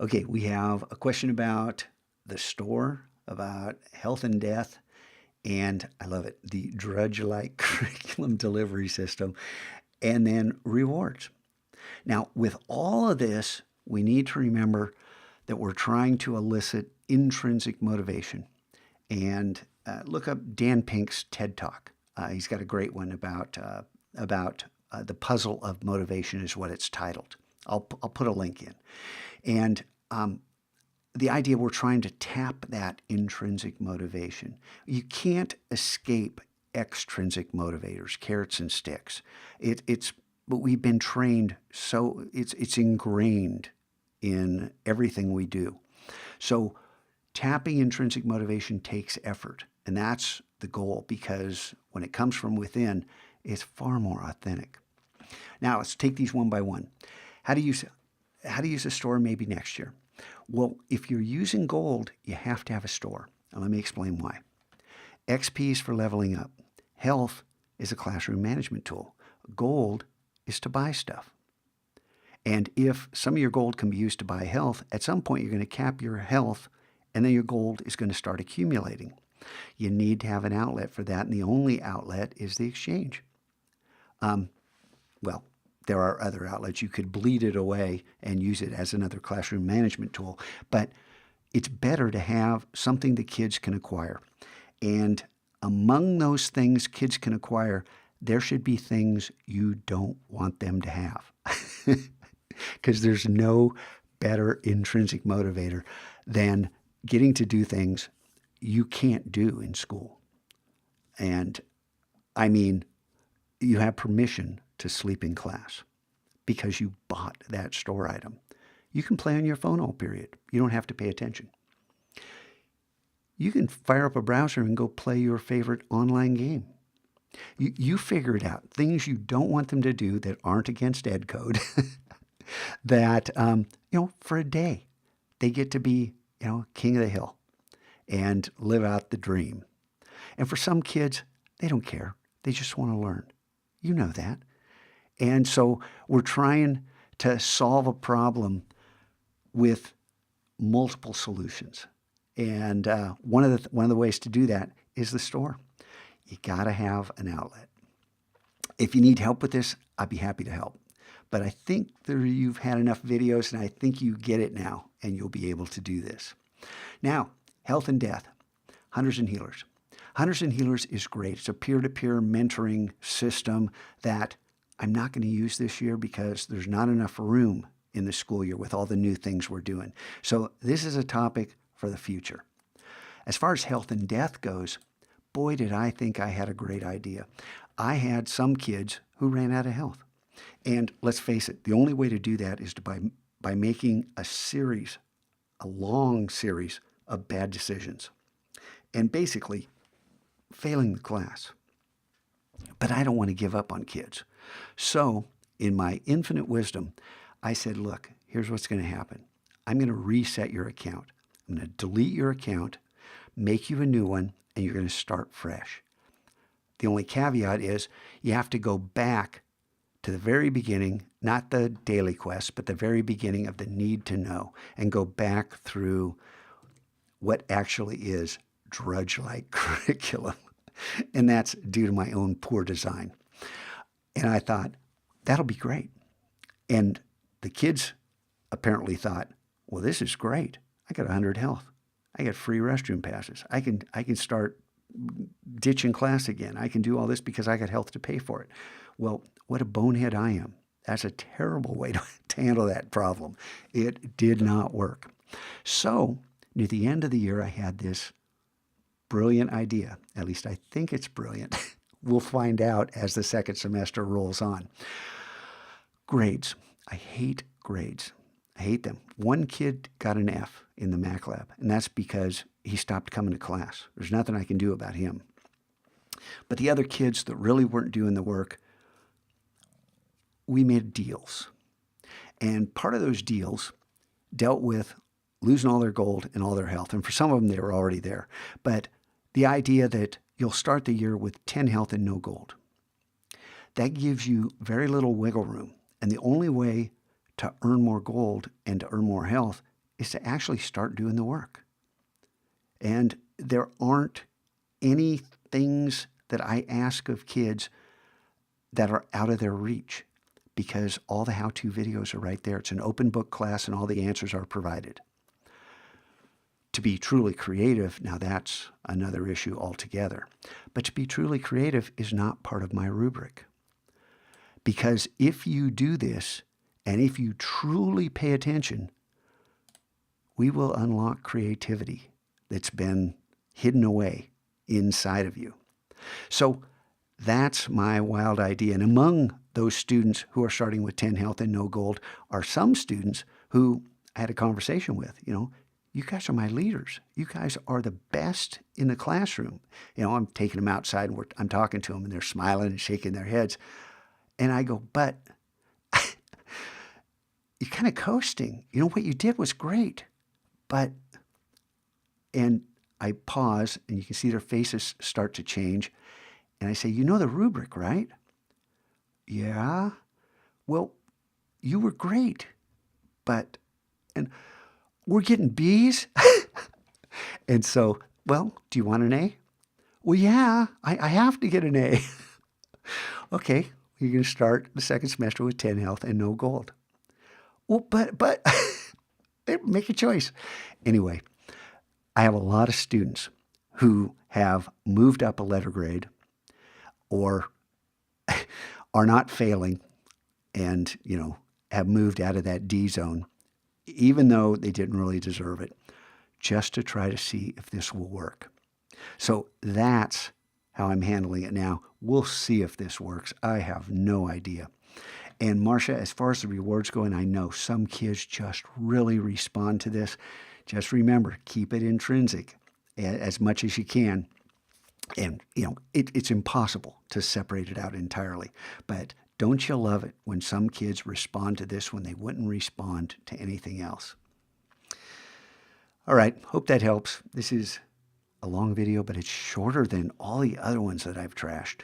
Okay, we have a question about the store, about health and death, and I love it, the Drudge-like curriculum delivery system, and then rewards. Now, with all of this, we need to remember that we're trying to elicit intrinsic motivation. And look up Dan Pink's TED Talk. He's got a great one about the puzzle of motivation is what it's titled. I'll put a link in. And the idea we're trying to tap that intrinsic motivation. You can't escape extrinsic motivators, carrots and sticks. It's but we've been trained so it's ingrained in everything we do. So tapping intrinsic motivation takes effort, and that's the goal because when it comes from within, it's far more authentic. Now let's take these one by one. How to use how to use a store maybe next year. Well, if you're using gold, you have to have a store. And let me explain why. XP is for leveling up. Health is a classroom management tool. Gold is to buy stuff. And if some of your gold can be used to buy health, at some point you're going to cap your health and then your gold is going to start accumulating. You need to have an outlet for that, and the only outlet is the exchange. Well, there are other outlets. You could bleed it away and use it as another classroom management tool, but it's better to have something the kids can acquire. And among those things kids can acquire, there should be things you don't want them to have. Because there's no better intrinsic motivator than getting to do things you can't do in school. And I mean, you have permission to sleep in class because you bought that store item. You can play on your phone all period. You don't have to pay attention. You can fire up a browser and go play your favorite online game. You figure it out. Things you don't want them to do that aren't against ed code that, for a day, they get to be, king of the hill and live out the dream. And for some kids, they don't care. They just want to learn. You know that. And so we're trying to solve a problem with multiple solutions. And one of the ways to do that is the store. You got to have an outlet. If you need help with this, I'd be happy to help. But I think you've had enough videos, and I think you get it now, and you'll be able to do this. Now, health and death, Hunters and Healers. Hunters and Healers is great. It's a peer-to-peer mentoring system that I'm not going to use this year because there's not enough room in the school year with all the new things we're doing. So this is a topic for the future. As far as health and death goes, boy, did I think I had a great idea. I had some kids who ran out of health. And let's face it, the only way to do that is by making a long series of bad decisions and basically failing the class. But I don't want to give up on kids. So in my infinite wisdom, I said, look, here's what's going to happen. I'm going to reset your account. I'm going to delete your account, make you a new one, and you're going to start fresh. The only caveat is you have to go back to the very beginning, not the daily quest, but the very beginning of the need to know, and go back through what actually is drudge-like curriculum. And that's due to my own poor design. And I thought, that'll be great. And the kids apparently thought, well, this is great. I got 100 health. I got free restroom passes. I can start ditching class again. I can do all this because I got health to pay for it. Well, what a bonehead I am. That's a terrible way to handle that problem. It did not work. So near the end of the year, I had this brilliant idea. At least I think it's brilliant. We'll find out as the second semester rolls on. Grades. I hate grades. I hate them. One kid got an F in the Mac lab, and that's because he stopped coming to class. There's nothing I can do about him. But the other kids that really weren't doing the work, we made deals. And part of those deals dealt with losing all their gold and all their health. And for some of them, they were already there. But the idea that you'll start the year with 10 health and no gold, that gives you very little wiggle room. And the only way to earn more gold and to earn more health is to actually start doing the work. And there aren't any things that I ask of kids that are out of their reach, because all the how-to videos are right there. It's an open book class and all the answers are provided. To be truly creative, now that's another issue altogether. But to be truly creative is not part of my rubric. Because if you do this, and if you truly pay attention, we will unlock creativity that's been hidden away inside of you. So that's my wild idea. And among those students who are starting with 10 Health and No Gold are some students who I had a conversation with. You guys are my leaders. You guys are the best in the classroom. I'm taking them outside and I'm talking to them and they're smiling and shaking their heads. And I go, but you're kind of coasting. What you did was great. And I pause and you can see their faces start to change. And I say, the rubric, right? Yeah. Well, you were great. And we're getting B's. And so, well, do you want an A? Well, yeah, I have to get an A. Okay, you're going to start the second semester with 10 Health and No Gold. Well, but make a choice. Anyway, I have a lot of students who have moved up a letter grade or are not failing and, have moved out of that D zone, even though they didn't really deserve it, just to try to see if this will work. So that's how I'm handling it now. We'll see if this works. I have no idea. And Marcia, as far as the rewards go, and I know some kids just really respond to this, just remember, keep it intrinsic as much as you can. And, it's impossible to separate it out entirely. But don't you love it when some kids respond to this when they wouldn't respond to anything else? All right, hope that helps. This is a long video, but it's shorter than all the other ones that I've trashed.